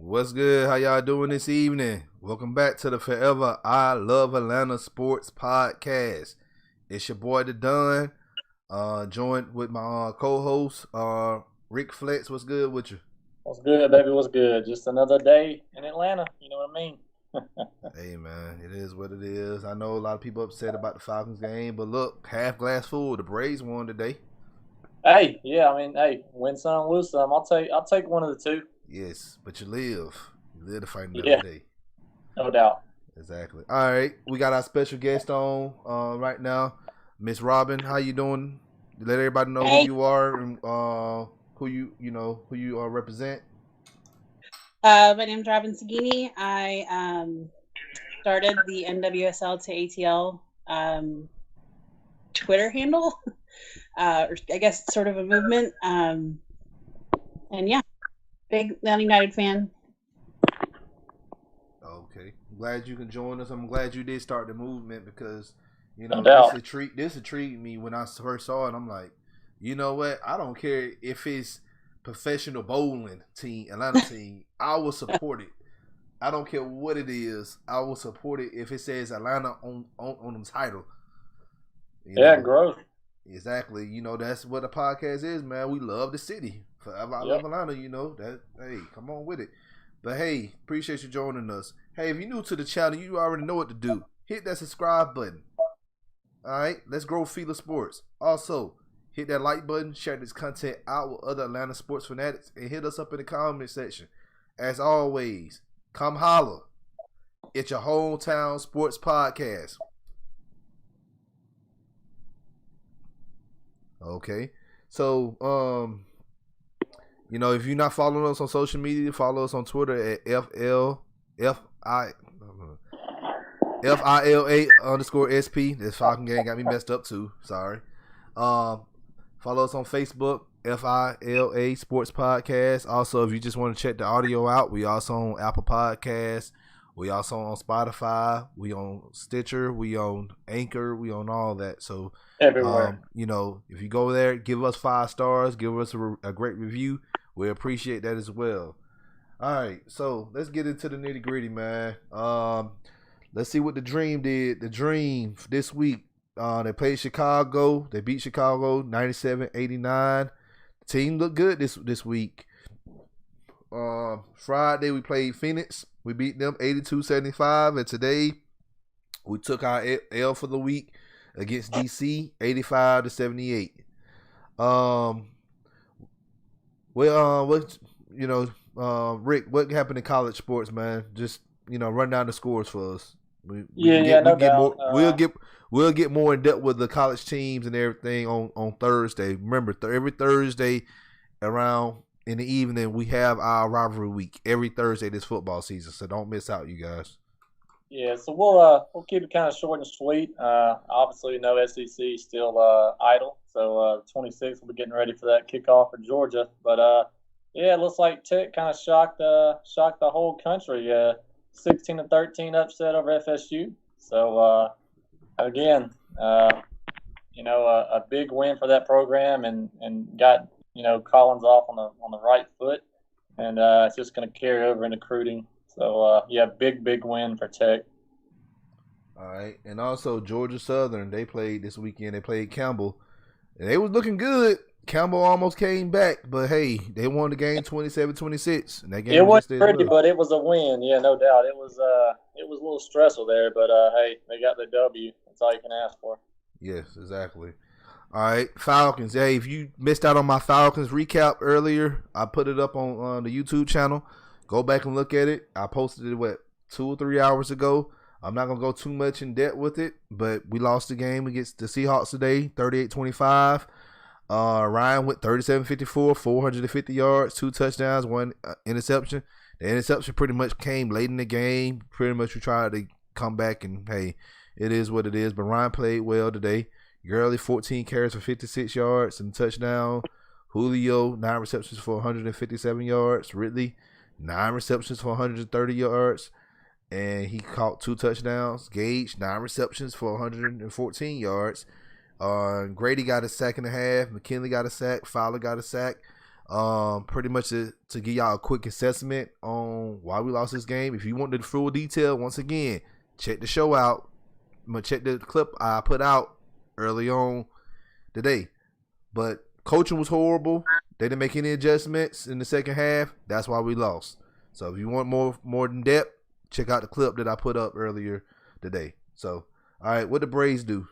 What's good? How y'all doing this evening? Welcome back to the Forever I Love Atlanta Sports Podcast. It's your boy The Don, joined with my co-host, Rick Flex. What's good with you? What's good, baby? What's good? Just another day in Atlanta. You know what I mean? Hey, man, it is what it is. I know a lot of people upset about the Falcons game, but look, half glass full. The Braves won today. Hey, yeah, I mean, hey, win some, lose some. I'll take one of the two. Yes, but you live to fight another Yeah, day. no doubt. Exactly. All right, we got our special guest on right now, Miss Robyn. How you doing? Let everybody know who you are and who you represent. My name's Robyn Saghini. I started the NWSL to ATL Twitter handle, or I guess sort of a movement. And yeah, big Atlanta United fan. Okay, glad you can join us. I'm glad you did start the movement because No doubt. this intrigued me when I first saw it. I'm like, you know what? I don't care if it's professional bowling team, Atlanta team. I will support it. I don't care what it is. I will support it if it says Atlanta on the title. Growth. Exactly. You know, that's what the podcast is, man. We love the city. Forever I love Atlanta, you know. That hey, come on with it. But hey, appreciate you joining us. Hey, if you're new to the channel, you already know what to do. Hit that subscribe button. Alright, let's grow FILA sports. Also, hit that like button, share this content out with other Atlanta sports fanatics, and hit us up in the comment section. As always, come holla. It's your hometown sports podcast. Okay. So, you know, if you're not following us on social media, follow us on Twitter at FILA_SP. This Falcon gang got me messed up too. Sorry. Follow us on Facebook, FILA Sports Podcast. Also, if you just want to check the audio out, we also on Apple Podcasts. We also on Spotify. We on Stitcher. We on Anchor. We on all that. So Everywhere. You know, if you go there, give us 5 stars. Give us a great review. We appreciate that as well. All right, so let's get into the nitty gritty, man. Let's see what the Dream did. The Dream this week. They played Chicago. They beat Chicago 97-89. The team looked good this week. Friday we played Phoenix. We beat them 82-75, and today we took our L for the week against DC 85-78. Rick, what happened in college sports, man? Just run down the scores for us. We'll get more in depth with the college teams and everything on Thursday. Remember, every Thursday around in the evening we have our rivalry week. Every Thursday this football season, so don't miss out, you guys. Yeah, so we'll keep it kind of short and sweet. Obviously, no SEC still idle, so 26 we'll be getting ready for that kickoff for Georgia. But it looks like Tech kind of shocked the whole country. 16-13 upset over FSU. So again, a big win for that program and got Collins off on the right foot, and it's just going to carry over into recruiting. So, big win for Tech. All right. And also, Georgia Southern, they played this weekend. They played Campbell. And they was looking good. Campbell almost came back, but, hey, they won the game 27-26. And that game it wasn't pretty, but it was a win. Yeah, no doubt. It was a little stressful there, but, hey, they got the W. That's all you can ask for. Yes, exactly. All right, Falcons. Hey, if you missed out on my Falcons recap earlier, I put it up on the YouTube channel. Go back and look at it. I posted it, 2 or 3 hours ago. I'm not going to go too much in depth with it, but we lost the game against the Seahawks today, 38-25. Ryan went 37-54, 450 yards, 2 touchdowns, 1 interception. The interception pretty much came late in the game. Pretty much we tried to come back, and, hey, it is what it is. But Ryan played well today. Gurley, 14 carries for 56 yards and touchdown. Julio, 9 receptions for 157 yards. Ridley, 9 receptions for 130 yards, and he caught 2 touchdowns. Gage, 9 receptions for 114 yards. Grady got a sack and a half. McKinley got a sack. Fowler got a sack. Pretty much to give y'all a quick assessment on why we lost this game. If you want the full detail, once again, check the show out. I'm gonna check the clip I put out early on today. But coaching was horrible. They didn't make any adjustments in the second half. That's why we lost. So if you want more in depth, check out the clip that I put up earlier today. So, all right, what the Braves do?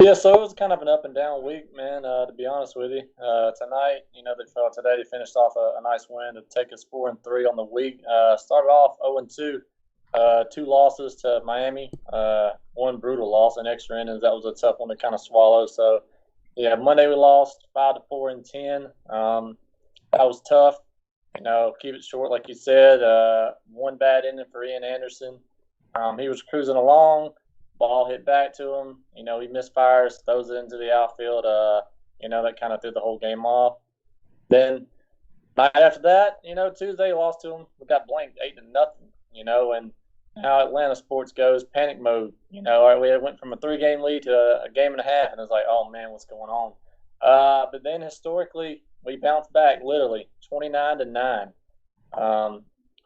Yeah, so it was kind of an up and down week, man, to be honest with you. Tonight, they finished off a nice win to take us 4-3 on the week. Started off 0-2, 2 losses to Miami, 1 brutal loss in extra innings. That was a tough one to kind of swallow. So, yeah, Monday we lost 5-4 and 10. That was tough. Keep it short, like you said. 1 bad inning for Ian Anderson. He was cruising along. Ball hit back to him. He misfires, throws it into the outfield. That kind of threw the whole game off. Then night after that, Tuesday lost to him. We got blanked 8-0. And how Atlanta sports goes, panic mode. We went from a 3-game lead to a game and a half, and it's like, oh man, what's going on? But then historically, we bounced back literally 29-9.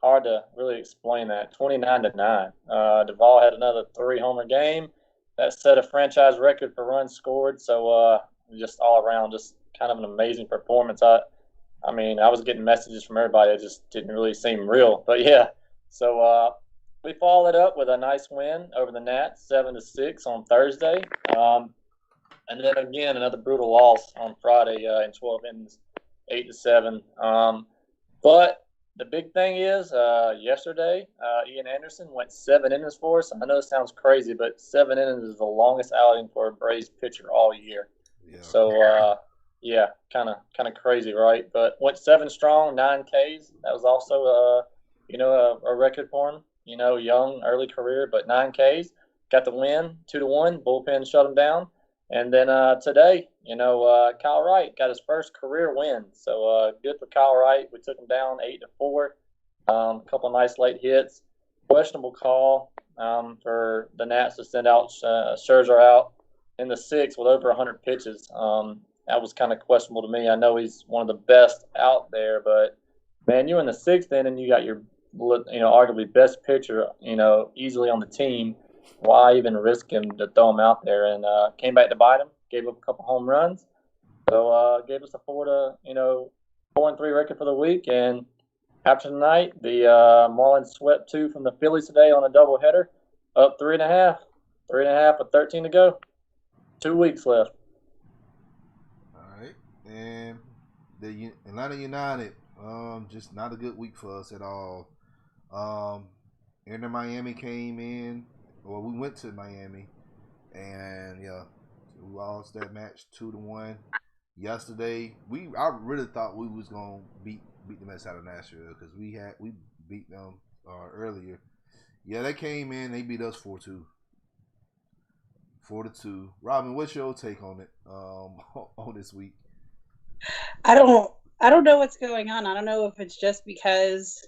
Hard to really explain that. 29-9. Duvall had another 3-homer game. That set a franchise record for runs scored. So just all around, just kind of an amazing performance. I was getting messages from everybody. It just didn't really seem real. But yeah, so we followed it up with a nice win over the Nats, 7-6 on Thursday. And then again, another brutal loss on Friday in 12 innings, 8-7. But the big thing is, yesterday, Ian Anderson went 7 innings for us. I know it sounds crazy, but 7 innings is the longest outing for a Braves pitcher all year. Yeah. So, kind of crazy, right? But went 7 strong, 9 Ks. That was also, a record for him. Young, early career, but 9 Ks. Got the win, 2-1. Bullpen shut him down. And then today, Kyle Wright got his first career win. So good for Kyle Wright. We took him down 8-4. A couple of nice late hits. Questionable call for the Nats to send out Scherzer out in the 6th with over 100 pitches. That was kind of questionable to me. I know he's one of the best out there, but man, you're in the 6th inning, you got your arguably best pitcher, easily on the team. Why even risk him to throw him out there? And came back to bite him. Gave up a couple home runs. So gave us a 4-3 record for the week. And after tonight, the Marlins swept 2 from the Phillies today on a doubleheader, up 3.5. 3.5 with 13 to go. 2 weeks left. All right, and the Atlanta United, just not a good week for us at all. Inter Miami came in. Well, we went to Miami, and we lost that match 2-1. Yesterday, I really thought we was gonna beat the Mets out of Nashville because we beat them earlier. Yeah, they came in, they beat us 4-2. 4-2. Robyn, what's your take on it on this week? I don't know what's going on. I don't know if it's just because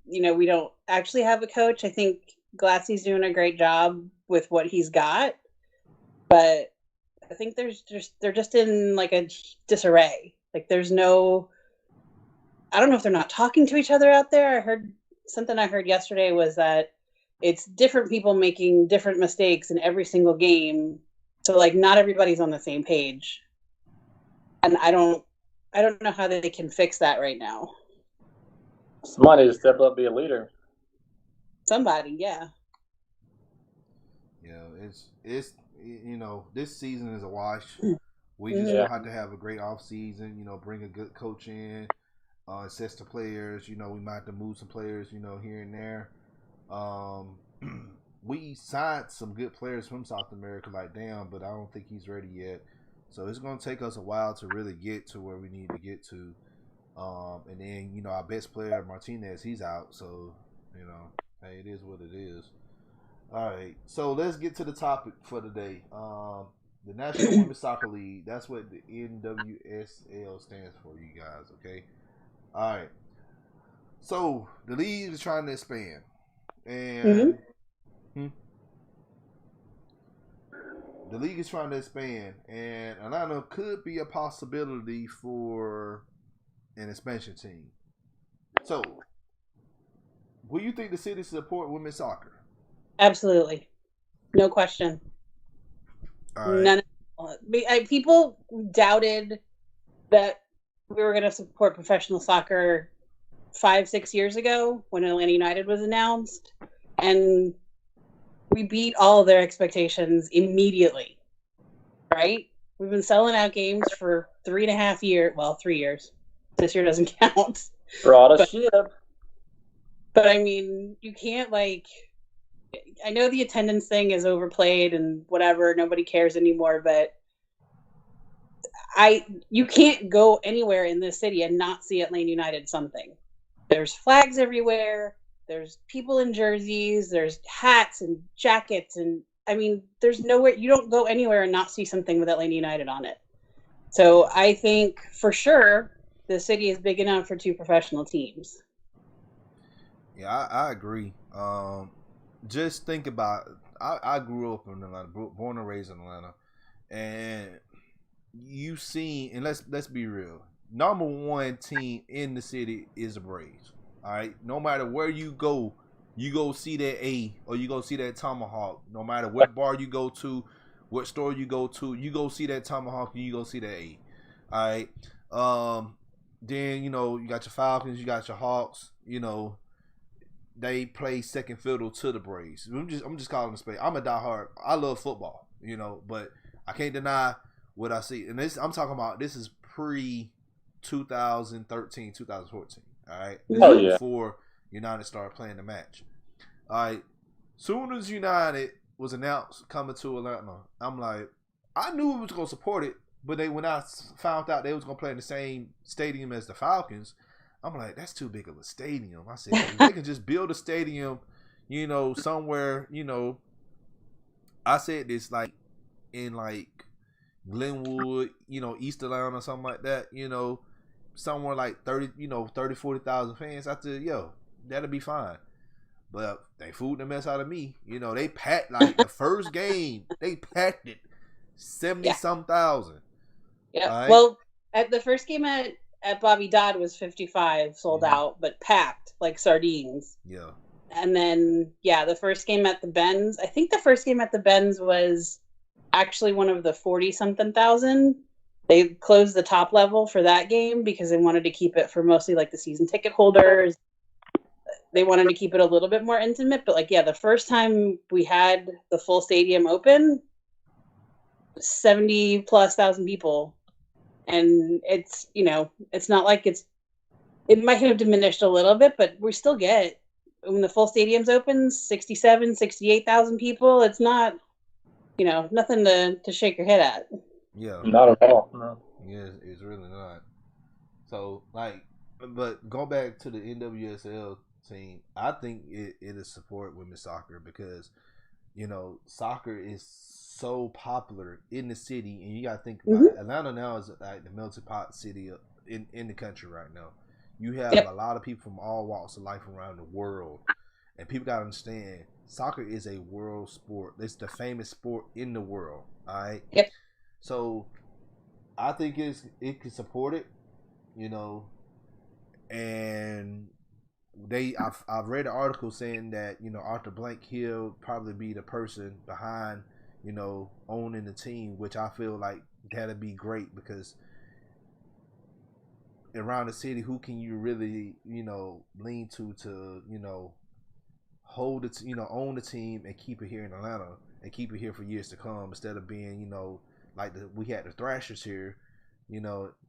we don't actually have a coach. I think Glassy's doing a great job with what he's got, but I think they're just in like a disarray. Like I don't know if they're not talking to each other out there. I heard yesterday was that it's different people making different mistakes in every single game. So like not everybody's on the same page. And I don't know how they can fix that right now. Somebody to step up, be a leader. Somebody, yeah. Yeah, it's this season is a wash. We just gonna have to have a great off season. Bring a good coach in, assess the players. We might have to move some players. Here and there. We signed some good players from South America, like damn, but I don't think he's ready yet. So it's gonna take us a while to really get to where we need to get to. And then, our best player, Martinez, he's out. So, hey, it is what it is. All right. So let's get to the topic for today. The National Women's Soccer League. That's what the NWSL stands for, you guys. Okay. All right. So the league is trying to expand. And the league is trying to expand, and Atlanta could be a possibility for an expansion team. So, will you think the city support women's soccer? Absolutely, no question. All right. None. People doubted that we were going to support professional soccer 5-6 years ago when Atlanta United was announced, and we beat all of their expectations immediately. Right? We've been selling out games for 3.5 years. Well, 3 years. This year doesn't count. Brought a ship. But I mean, you can't I know the attendance thing is overplayed and whatever, nobody cares anymore, but you can't go anywhere in this city and not see Atlanta United something. There's flags everywhere, there's people in jerseys, there's hats and jackets, and I mean, there's nowhere, you don't go anywhere and not see something with Atlanta United on it. So I think for sure the city is big enough for 2 professional teams. Yeah, I agree. Just think about I grew up in Atlanta, born and raised in Atlanta, and you've seen, and let's be real, number one team in the city is the Braves. All right, no matter where you go see that A or you go see that Tomahawk. No matter what bar you go to, what store you go see that Tomahawk and you go see that A. All right. Then you got your Falcons, you got your Hawks. They play second fiddle to the Braves. I'm just calling it a spade. I'm a diehard. I love football, but I can't deny what I see. And I'm talking about, this is pre 2013, 2014. All right. This is before United started playing the match. All right. Soon as United was announced coming to Atlanta, I'm like, I knew we was gonna support it, but when I found out they was gonna play in the same stadium as the Falcons, I'm like, that's too big of a stadium. I said, if they can just build a stadium, somewhere, I said this in Glenwood, East Atlanta or something like that, somewhere like 40,000 fans. I said, that'll be fine. But they fooled the mess out of me. They packed the first game, they packed it 70-some thousand. Yeah. Right? Well, at the first game at Bobby Dodd was 55 sold out, but packed like sardines. Yeah. And then, the first game at the Benz, I think the first game at the Benz was actually one of the 40-something thousand. They closed the top level for that game because they wanted to keep it for mostly the season ticket holders. They wanted to keep it a little bit more intimate, but the first time we had the full stadium open, 70+ thousand people. And it's, it's not like it might have diminished a little bit, but we still get, when the full stadium's open, 67, 68,000 people. It's not, nothing to shake your head at. Yeah. Not at all. No. Yeah, it's really not. So, but going back to the NWSL team, I think it is support women's soccer because, soccer is so popular in the city, and you got to think about it. Atlanta now is the melting pot city in the country right now. You have a lot of people from all walks of life around the world, and people got to understand soccer is a world sport. It's the famous sport in the world. All right. Yep. So I think it can support it, and I've read an article saying that Arthur Blank, he'll probably be the person behind owning the team, which I feel like that'd be great because around the city, who can you really lean to hold it, own the team and keep it here in Atlanta and keep it here for years to come instead of being we had the Thrashers here,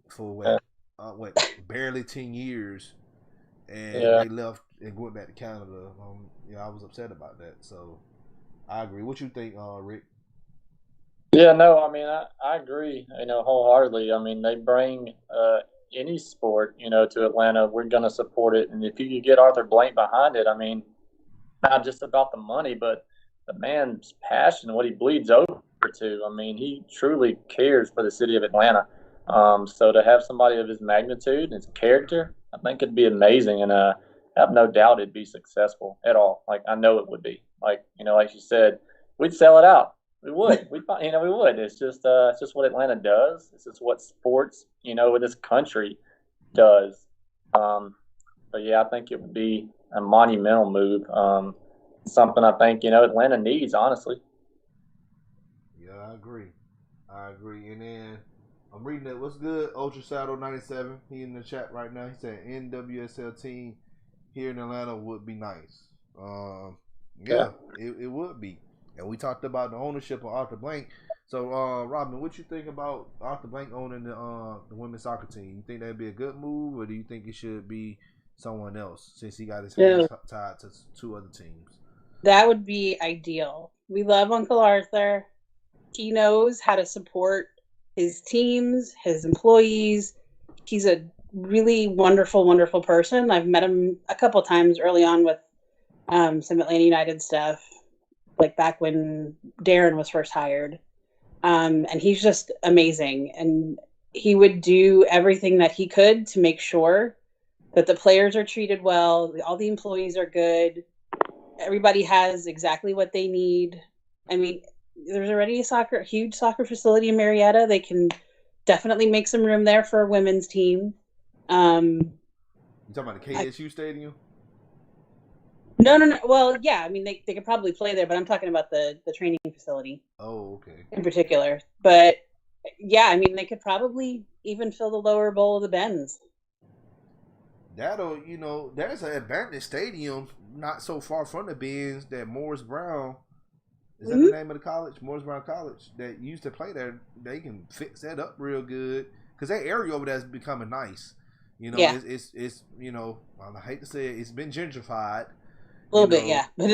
for barely 10 years, and they left and went back to Canada. I was upset about that. So I agree. What you think, Rick? Yeah, no, I mean, I agree, wholeheartedly. I mean, they bring any sport, to Atlanta. We're going to support it. And if you could get Arthur Blank behind it, I mean, not just about the money, but the man's passion, what he bleeds over to. I mean, he truly cares for the city of Atlanta. So to have somebody of his magnitude and his character, I think it'd be amazing. And I have no doubt it'd be successful at all. I know it would be. Like you said, we'd sell it out. We would. We would. It's just what Atlanta does. It's just what sports, with this country does. But yeah, I think it would be a monumental move. Something I think, Atlanta needs, honestly. Yeah, I agree. And then I'm reading it. What's good? Ultra Shadow 97. He in the chat right now. He said NWSL team here in Atlanta would be nice. Yeah, it would be. And we talked about the ownership of Arthur Blank. So, Robyn, what you think about Arthur Blank owning the women's soccer team? You think that'd be a good move, or do you think it should be someone else since he got his hands tied to 2 other teams? That would be ideal. We love Uncle Arthur. He knows how to support his teams, his employees. He's a really wonderful, wonderful person. I've met him a couple times early on with some Atlanta United stuff, like back when Darren was first hired. And he's just amazing. And he would do everything that he could to make sure that the players are treated well, all the employees are good, everybody has exactly what they need. I mean, there's already a huge soccer facility in Marietta. They can definitely make some room there for a women's team. You talking about the KSU stadium? No. Well, yeah, I mean, they could probably play there, but I'm talking about the training facility. Oh, okay. In particular. But, yeah, I mean, they could probably even fill the lower bowl of the Benz. That'll, there's an abandoned stadium not so far from the Benz that Morris Brown, is that the name of the college? Morris Brown College, that used to play there. They can fix that up real good because that area over there is becoming nice. It's I hate to say it, it's been gentrified. A little bit, yeah. But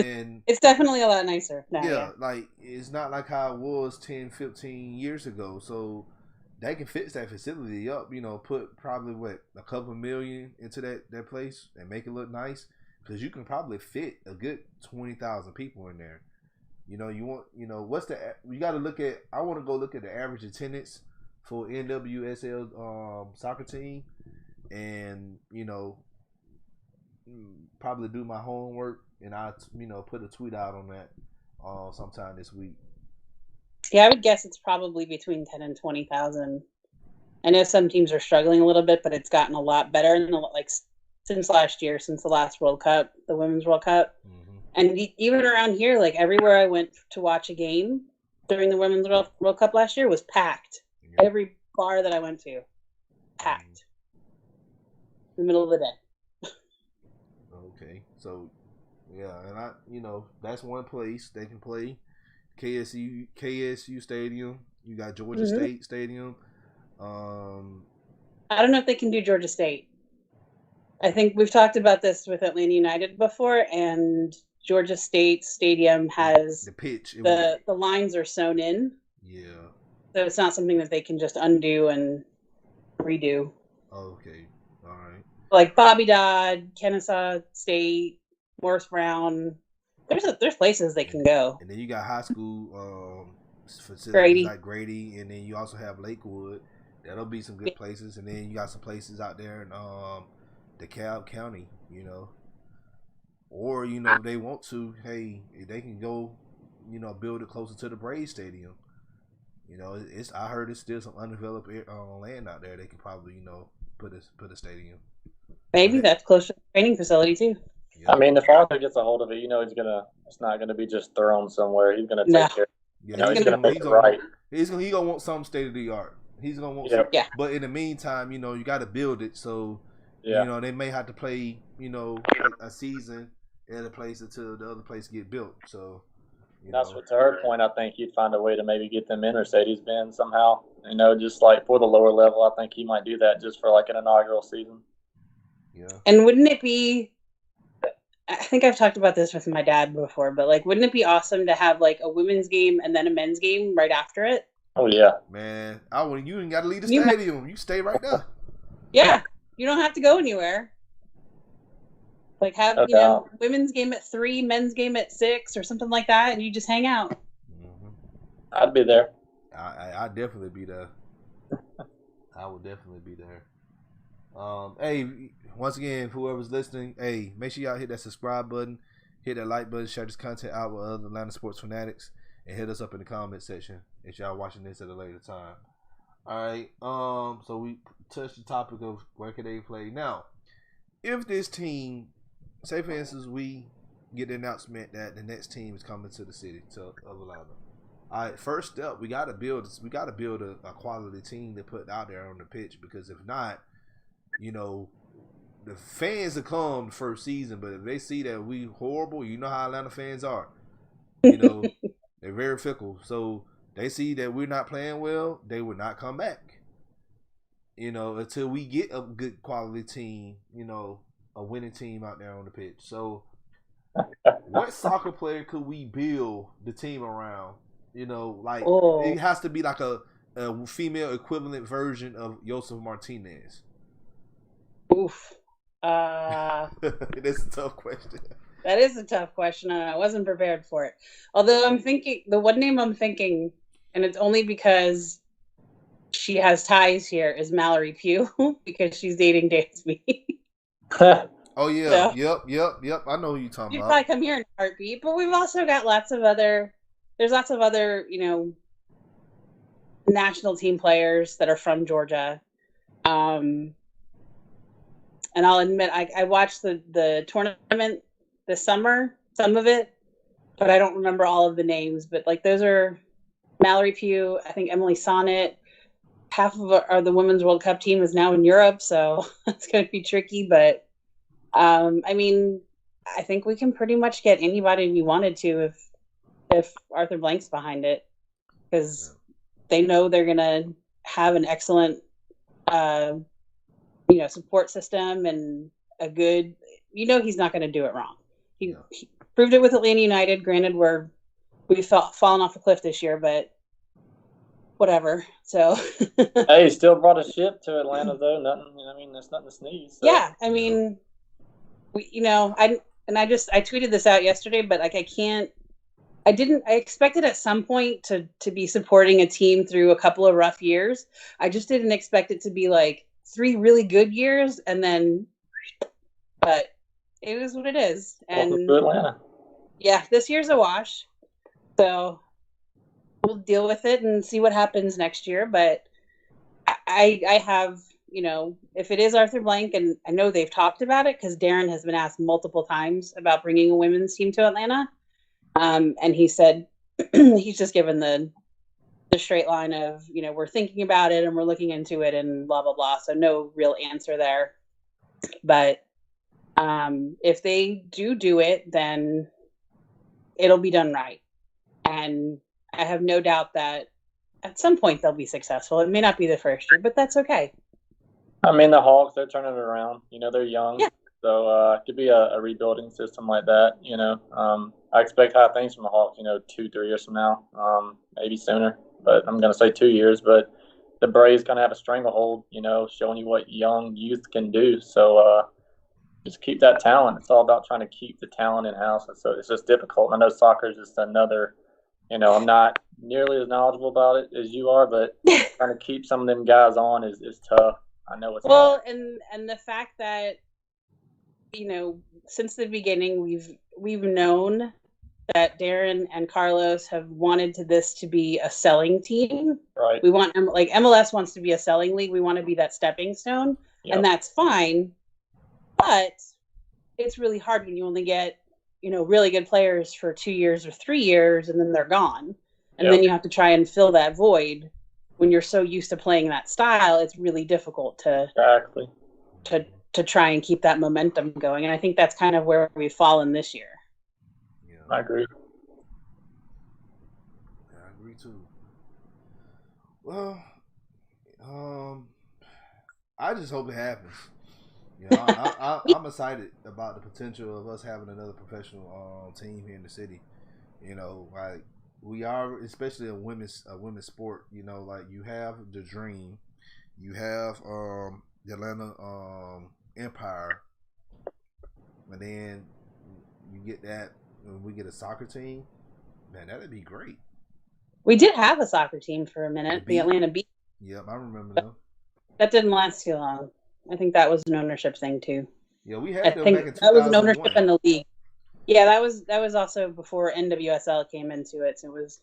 it's definitely a lot nicer now. Yeah, like it's not like how it was 10, 15 years ago. So they can fix that facility up, put probably a couple million into that place and make it look nice. Because you can probably fit a good 20,000 people in there. You want, you got to look at, I want to go look at the average attendance for NWSL soccer team and, probably do my homework and I, put a tweet out on that sometime this week. Yeah, I would guess it's probably between 10 and 20,000. I know some teams are struggling a little bit, but it's gotten a lot better since last year, since the last World Cup, the Women's World Cup. Mm-hmm. And even around here, like everywhere I went to watch a game during the Women's World Cup last year was packed. Yeah. Every bar that I went to, packed. In the middle of the day. Okay, so yeah, and that's one place they can play. KSU Stadium. You got Georgia State Stadium. I don't know if they can do Georgia State. I think we've talked about this with Atlanta United before, and Georgia State Stadium has the pitch. The lines are sewn in. Yeah. So it's not something that they can just undo and redo. Okay. All right. Like Bobby Dodd, Kennesaw State, Morris Brown. There's places they can go. And then you got high school facilities like Grady, and then you also have Lakewood. That'll be some good places. And then you got some places out there in DeKalb County, Or, they want to, hey, they can go, build it closer to the Braves Stadium. I heard it's still some undeveloped land out there. They can probably, put a stadium. Maybe that's close to the training facility too. Yeah. I mean, if Arthur gets a hold of it, it's not gonna be just thrown somewhere. He's gonna take care. Yeah, he's gonna make it right. He's gonna want some state of the art. He's gonna want some. Yeah. But in the meantime, you got to build it. So, they may have to play, a season at a place until the other place get built. So, that's what, to her point, I think he'd find a way to maybe get them in Mercedes-Benz somehow. Just like for the lower level, I think he might do that just for like an inaugural season. Yeah. And wouldn't it be? I think I've talked about this with my dad before, but wouldn't it be awesome to have a women's game and then a men's game right after it? Oh yeah, man! You ain't got to leave the stadium. You stay right there. Yeah, you don't have to go anywhere. Have women's game at 3, men's game at 6, or something like that, and you just hang out. Mm-hmm. I'd be there. I'd definitely be there. I would definitely be there. Hey, once again, whoever's listening, hey, make sure y'all hit that subscribe button, hit that like button, share this content out with other Atlanta sports fanatics. and hit us up in the comment section if y'all watching this at a later time. All right. So we touched the topic of where can they play now. If this team, say for instance, we get the announcement that the next team is coming to the city of Atlanta. All right, first step, we got to build a quality team to put out there on the pitch, because if not, the fans will come the first season, but if they see that we horrible, you know how Atlanta fans are. They're very fickle. So they see that we're not playing well, they would not come back. Until we get a good quality team, a winning team out there on the pitch. So what soccer player could we build the team around? It has to be like a female equivalent version of Josef Martinez. Oof. That's a tough question. That is a tough question, and I wasn't prepared for it. Although I'm thinking, the one name I'm thinking, and it's only because she has ties here, is Mallory Pugh, because she's dating Dansby. Oh yeah, so, yep. I know who you're talking you'd about. probably come here in a heartbeat, but we've also got lots of other, national team players that are from Georgia. And I'll admit, I watched the tournament this summer, some of it, but I don't remember all of the names. But those are Mallory Pugh, I think Emily Sonnet. Half of the Women's World Cup team is now in Europe, so it's going to be tricky. But I think we can pretty much get anybody we wanted to if Arthur Blank's behind it, because they know they're going to have an excellent support system and a good, he's not going to do it wrong. He proved it with Atlanta United. Granted, we've fallen off a cliff this year, but whatever. So hey, he still brought a ship to Atlanta though. Nothing. That's nothing to sneeze. So. Yeah, I tweeted this out yesterday, but I expected at some point to be supporting a team through a couple of rough years. I just didn't expect it to be 3 really good years and then, but it is what it is. And yeah, this year's a wash. So we'll deal with it and see what happens next year. But I have, if it is Arthur Blank, and I know they've talked about it because Darren has been asked multiple times about bringing a women's team to Atlanta. And he said he's just given the straight line of, we're thinking about it and we're looking into it and blah, blah, blah. So no real answer there. But if they do it, then it'll be done right. And I have no doubt that at some point they'll be successful. It may not be the first year, but that's okay. The Hawks, they're turning it around. They're young. Yeah. So it could be a rebuilding system like that. I expect high things from the Hawks, 2-3 years from now, maybe sooner. But I'm going to say 2 years. But the Braves kind of have a stranglehold, showing you what young youth can do. So just keep that talent. It's all about trying to keep the talent in-house. And so it's just difficult. I know soccer is just another, I'm not nearly as knowledgeable about it as you are, but trying to keep some of them guys on is tough. I know it's hard. And the fact that, since the beginning, we've known that Darren and Carlos have wanted this to be a selling team. Right. We want, MLS wants to be a selling league. We want to be that stepping stone, and that's fine. But it's really hard when you only get, really good players for 2 years or 3 years, and then they're gone. And then you have to try and fill that void. When you're so used to playing that style, it's really difficult to try and keep that momentum going. And I think that's kind of where we've fallen this year. Yeah, I agree. Yeah, I agree too. Well, I just hope it happens. I'm excited about the potential of us having another professional team here in the city. We are, especially a women's sport. You have the Dream, you have the Atlanta Empire, and then you get that when we get a soccer team. Man, that'd be great. We did have a soccer team for a minute, the Atlanta Beat. Yep, I remember them. That didn't last too long. I think that was an ownership thing too. Yeah, we had them back in 2001. That was an ownership in the league. Yeah, that was also before NWSL came into it. So it was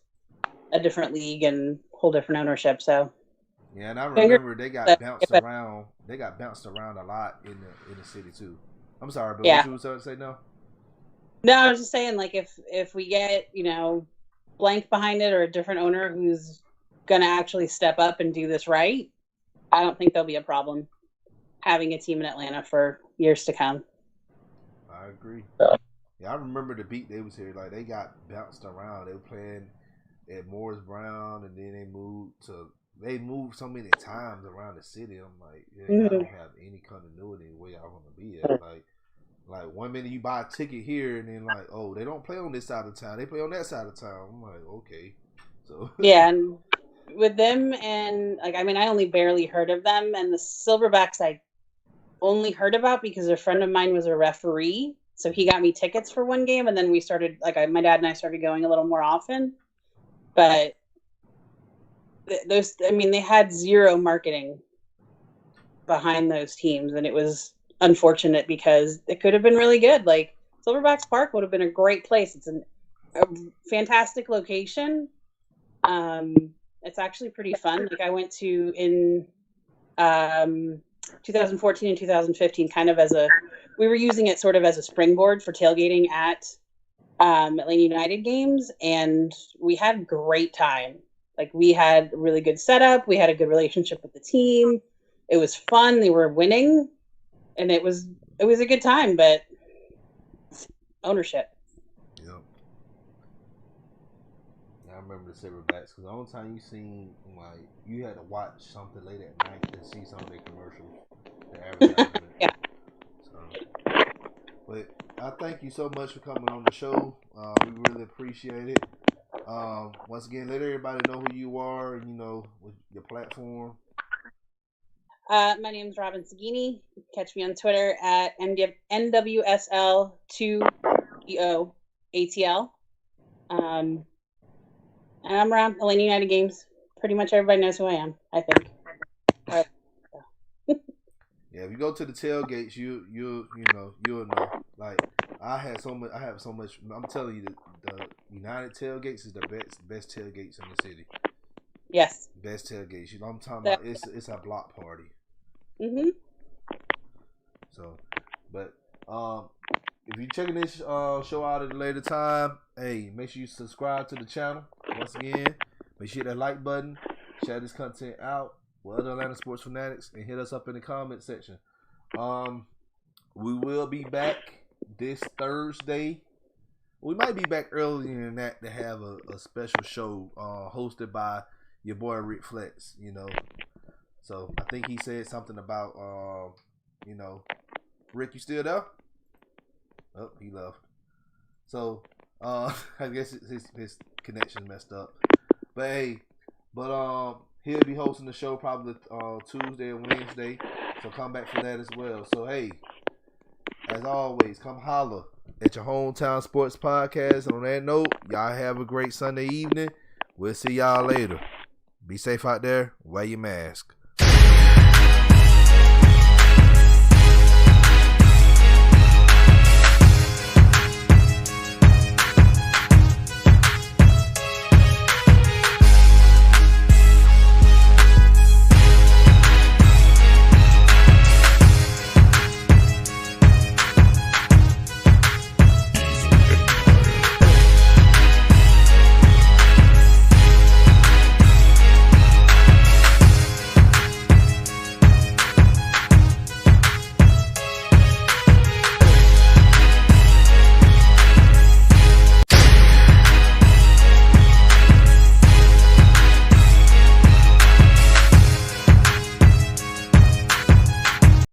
a different league and whole different ownership. So yeah, and I remember they got bounced around. They got bounced around a lot in the city too. I'm sorry, but what you were saying? No. No, I was just saying, like, if we get, blank behind it or a different owner who's going to actually step up and do this right, I don't think there'll be a problem having a team in Atlanta for years to come. I agree. Yeah, I remember the beat they was here. Like, they got bounced around. They were playing at Morris Brown, and then they moved so many times around the city. I'm like, yeah, I don't have any continuity where I want to be at. Like 1 minute you buy a ticket here, and then like, oh, they don't play on this side of town. They play on that side of town. I'm like, okay. So yeah, and with them, and like, I mean, I only barely heard of them, and the Silverbacks I only heard about because a friend of mine was a referee, so he got me tickets for one game, and then we started, like, my dad and I started going a little more often. But they had zero marketing behind those teams, and it was unfortunate because it could have been really good. Like, Silverbacks Park would have been a great place. It's a fantastic location. It's actually pretty fun. Like, I went to in 2014 and 2015 kind of we were using it sort of as a springboard for tailgating at Atlanta United games, and we had a great time. Like, we had a really good setup. We had a good relationship with the team. It was fun. They were winning, and it was a good time, but ownership. Yep. I remember the Silverbacks because the only time you seen, like, you had to watch something late at night to see some of their commercials, the advertisement. Yeah. So, but I thank you so much for coming on the show. We really appreciate it. Once again, let everybody know who you are and, with your platform. My name is Robyn Saghini. You can catch me on Twitter at NWSL2EOATL. And I'm around Atlanta United games. Pretty much everybody knows who I am, I think. Yeah, if you go to the tailgates, you'll know. Like, I have so much. I'm telling you, the United tailgates is the best tailgates in the city. Yes. Best tailgates. I'm talking about. It's a block party. Mhm. So, but if you're checking this show out at a later time, hey, make sure you subscribe to the channel. Once again, make sure you hit that like button, share this content out with other Atlanta sports fanatics, and hit us up in the comment section. We will be back this Thursday. We might be back earlier than that to have a special show hosted by your boy Rick Flex. So I think he said something about Rick, you still there? Oh, he left. So I guess his connection messed up. But hey, he'll be hosting the show probably Tuesday or Wednesday. So come back for that as well. So hey, as always, come holla at your hometown sports podcast. And on that note, y'all have a great Sunday evening. We'll see y'all later. Be safe out there. Wear your mask.